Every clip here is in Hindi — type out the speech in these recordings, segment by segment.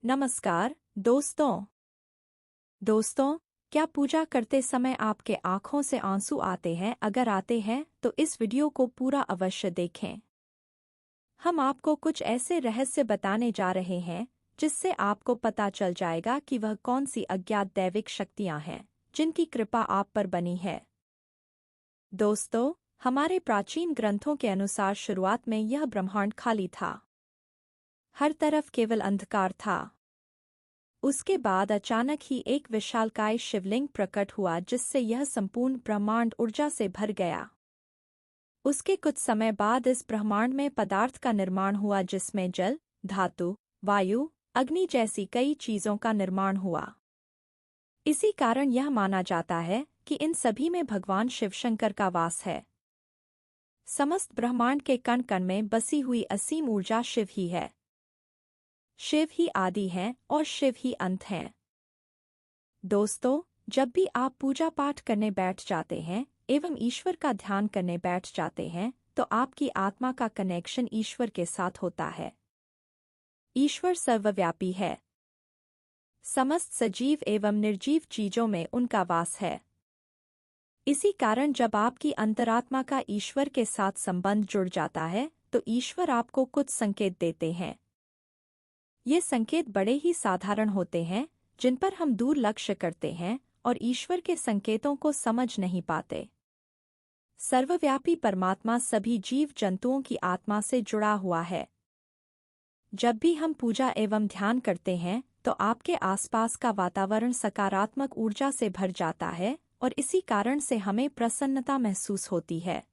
नमस्कार दोस्तों, क्या पूजा करते समय आपके आंखों से आंसू आते हैं? अगर आते हैं तो इस वीडियो को पूरा अवश्य देखें। हम आपको कुछ ऐसे रहस्य बताने जा रहे हैं जिससे आपको पता चल जाएगा कि वह कौन सी अज्ञात दैविक शक्तियां हैं जिनकी कृपा आप पर बनी है। दोस्तों, हमारे प्राचीन ग्रंथों के अनुसार शुरुआत में यह ब्रह्मांड खाली था। हर तरफ केवल अंधकार था। उसके बाद अचानक ही एक विशालकाय शिवलिंग प्रकट हुआ जिससे यह संपूर्ण ब्रह्मांड ऊर्जा से भर गया। उसके कुछ समय बाद इस ब्रह्मांड में पदार्थ का निर्माण हुआ जिसमें जल, धातु, वायु, अग्नि जैसी कई चीजों का निर्माण हुआ। इसी कारण यह माना जाता है कि इन सभी में भगवान शिवशंकर का वास है। समस्त ब्रह्मांड के कण कण में बसी हुई असीम ऊर्जा शिव ही है। शिव ही आदि हैं और शिव ही अंत हैं। दोस्तों, जब भी आप पूजा पाठ करने बैठ जाते हैं एवं ईश्वर का ध्यान करने बैठ जाते हैं तो आपकी आत्मा का कनेक्शन ईश्वर के साथ होता है। ईश्वर सर्वव्यापी है। समस्त सजीव एवं निर्जीव चीजों में उनका वास है। इसी कारण जब आपकी अंतरात्मा का ईश्वर के साथ संबंध जुड़ जाता है तो ईश्वर आपको कुछ संकेत देते हैं। ये संकेत बड़े ही साधारण होते हैं जिन पर हम दूर लक्ष्य करते हैं और ईश्वर के संकेतों को समझ नहीं पाते। सर्वव्यापी परमात्मा सभी जीव जंतुओं की आत्मा से जुड़ा हुआ है। जब भी हम पूजा एवं ध्यान करते हैं तो आपके आसपास का वातावरण सकारात्मक ऊर्जा से भर जाता है और इसी कारण से हमें प्रसन्नता महसूस होती है।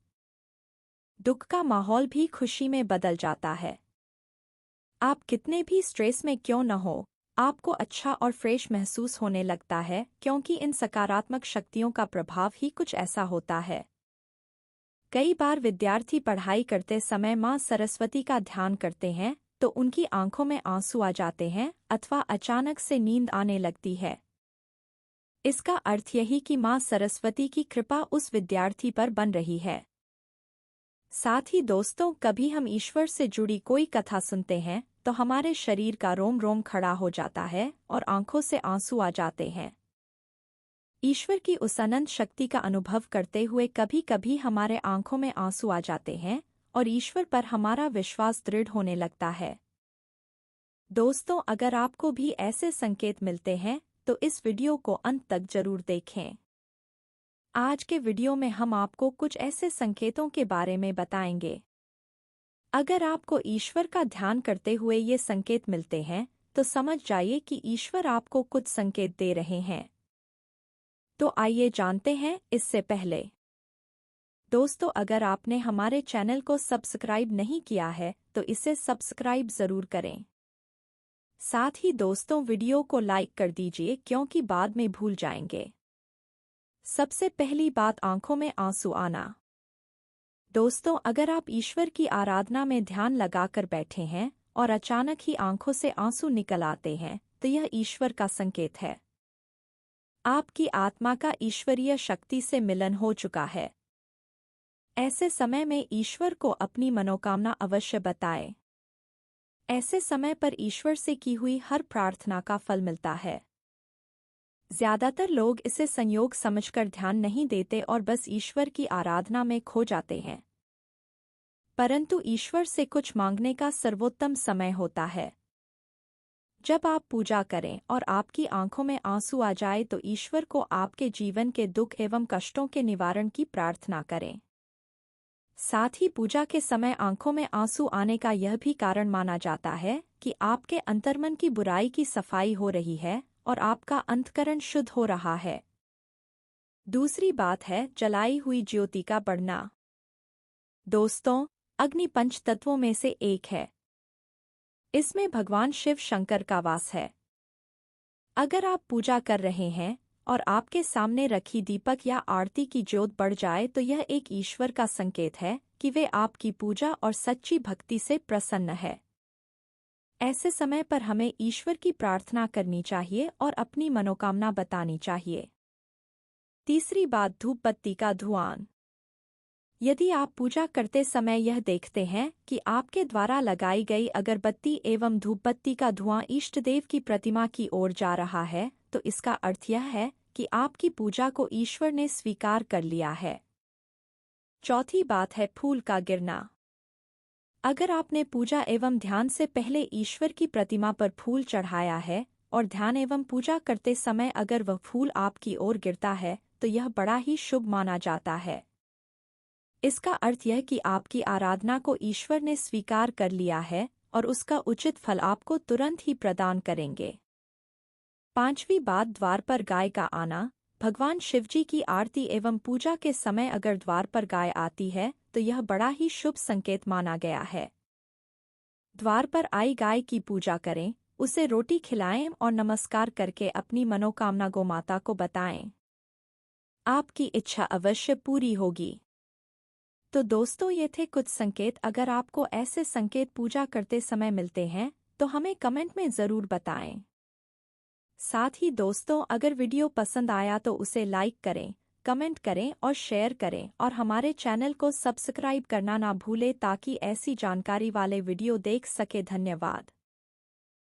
दुख का माहौल भी खुशी में बदल जाता है। आप कितने भी स्ट्रेस में क्यों न हो, आपको अच्छा और फ्रेश महसूस होने लगता है क्योंकि इन सकारात्मक शक्तियों का प्रभाव ही कुछ ऐसा होता है। कई बार विद्यार्थी पढ़ाई करते समय माँ सरस्वती का ध्यान करते हैं तो उनकी आंखों में आंसू आ जाते हैं अथवा अचानक से नींद आने लगती है। इसका अर्थ यही कि माँ सरस्वती की कृपा उस विद्यार्थी पर बन रही है। साथ ही दोस्तों, कभी हम ईश्वर से जुड़ी कोई कथा सुनते हैं तो हमारे शरीर का रोम रोम खड़ा हो जाता है और आंखों से आंसू आ जाते हैं। ईश्वर की उस अनंत शक्ति का अनुभव करते हुए कभी कभी हमारे आंखों में आंसू आ जाते हैं और ईश्वर पर हमारा विश्वास दृढ़ होने लगता है। दोस्तों, अगर आपको भी ऐसे संकेत मिलते हैं तो इस वीडियो को अंत तक जरूर देखें। आज के वीडियो में हम आपको कुछ ऐसे संकेतों के बारे में बताएंगे। अगर आपको ईश्वर का ध्यान करते हुए ये संकेत मिलते हैं तो समझ जाइए कि ईश्वर आपको कुछ संकेत दे रहे हैं। तो आइए जानते हैं। इससे पहले दोस्तों, अगर आपने हमारे चैनल को सब्सक्राइब नहीं किया है तो इसे सब्सक्राइब जरूर करें। साथ ही दोस्तों, वीडियो को लाइक कर दीजिए क्योंकि बाद में भूल जाएंगे। सबसे पहली बात, आंखों में आंसू आना। दोस्तों, अगर आप ईश्वर की आराधना में ध्यान लगाकर बैठे हैं और अचानक ही आंखों से आंसू निकल आते हैं तो यह ईश्वर का संकेत है। आपकी आत्मा का ईश्वरीय शक्ति से मिलन हो चुका है। ऐसे समय में ईश्वर को अपनी मनोकामना अवश्य बताएं। ऐसे समय पर ईश्वर से की हुई हर प्रार्थना का फल मिलता है। ज्यादातर लोग इसे संयोग समझकर ध्यान नहीं देते और बस ईश्वर की आराधना में खो जाते हैं। परंतु ईश्वर से कुछ मांगने का सर्वोत्तम समय होता है। जब आप पूजा करें और आपकी आंखों में आंसू आ जाए तो ईश्वर को आपके जीवन के दुख एवं कष्टों के निवारण की प्रार्थना करें। साथ ही पूजा के समय आंखों में आंसू आने का यह भी कारण माना जाता है कि आपके अंतर्मन की बुराई की सफाई हो रही है और आपका अंतःकरण शुद्ध हो रहा है। दूसरी बात है जलाई हुई ज्योति का बढ़ना। दोस्तों, अग्नि पंच तत्वों में से एक है। इसमें भगवान शिव शंकर का वास है। अगर आप पूजा कर रहे हैं और आपके सामने रखी दीपक या आरती की ज्योत बढ़ जाए तो यह एक ईश्वर का संकेत है कि वे आपकी पूजा और सच्ची भक्ति से प्रसन्न है। ऐसे समय पर हमें ईश्वर की प्रार्थना करनी चाहिए और अपनी मनोकामना बतानी चाहिए। तीसरी बात, धूप बत्ती का धुआं। यदि आप पूजा करते समय यह देखते हैं कि आपके द्वारा लगाई गई अगरबत्ती एवं धूपबत्ती का धुआं इष्ट देव की प्रतिमा की ओर जा रहा है, तो इसका अर्थ यह है कि आपकी पूजा को ईश्वर ने स्वीकार कर लिया है। चौथी बात है फूल का गिरना। अगर आपने पूजा एवं ध्यान से पहले ईश्वर की प्रतिमा पर फूल चढ़ाया है और ध्यान एवं पूजा करते समय अगर वह फूल आपकी ओर गिरता है, तो यह बड़ा ही शुभ माना जाता है। इसका अर्थ यह कि आपकी आराधना को ईश्वर ने स्वीकार कर लिया है और उसका उचित फल आपको तुरंत ही प्रदान करेंगे। पांचवी बात, द्वार पर गाय का आना। भगवान शिवजी की आरती एवं पूजा के समय अगर द्वार पर गाय आती है, तो यह बड़ा ही शुभ संकेत माना गया है। द्वार पर आई गाय की पूजा करें, उसे रोटी खिलाएं और नमस्कार करके अपनी मनोकामना गौ माता को बताएं। आपकी इच्छा अवश्य पूरी होगी। तो दोस्तों, ये थे कुछ संकेत। अगर आपको ऐसे संकेत पूजा करते समय मिलते हैं तो हमें कमेंट में ज़रूर बताएं। साथ ही दोस्तों, अगर वीडियो पसंद आया तो उसे लाइक करें, कमेंट करें और शेयर करें और हमारे चैनल को सब्सक्राइब करना ना भूलें ताकि ऐसी जानकारी वाले वीडियो देख सके। धन्यवाद।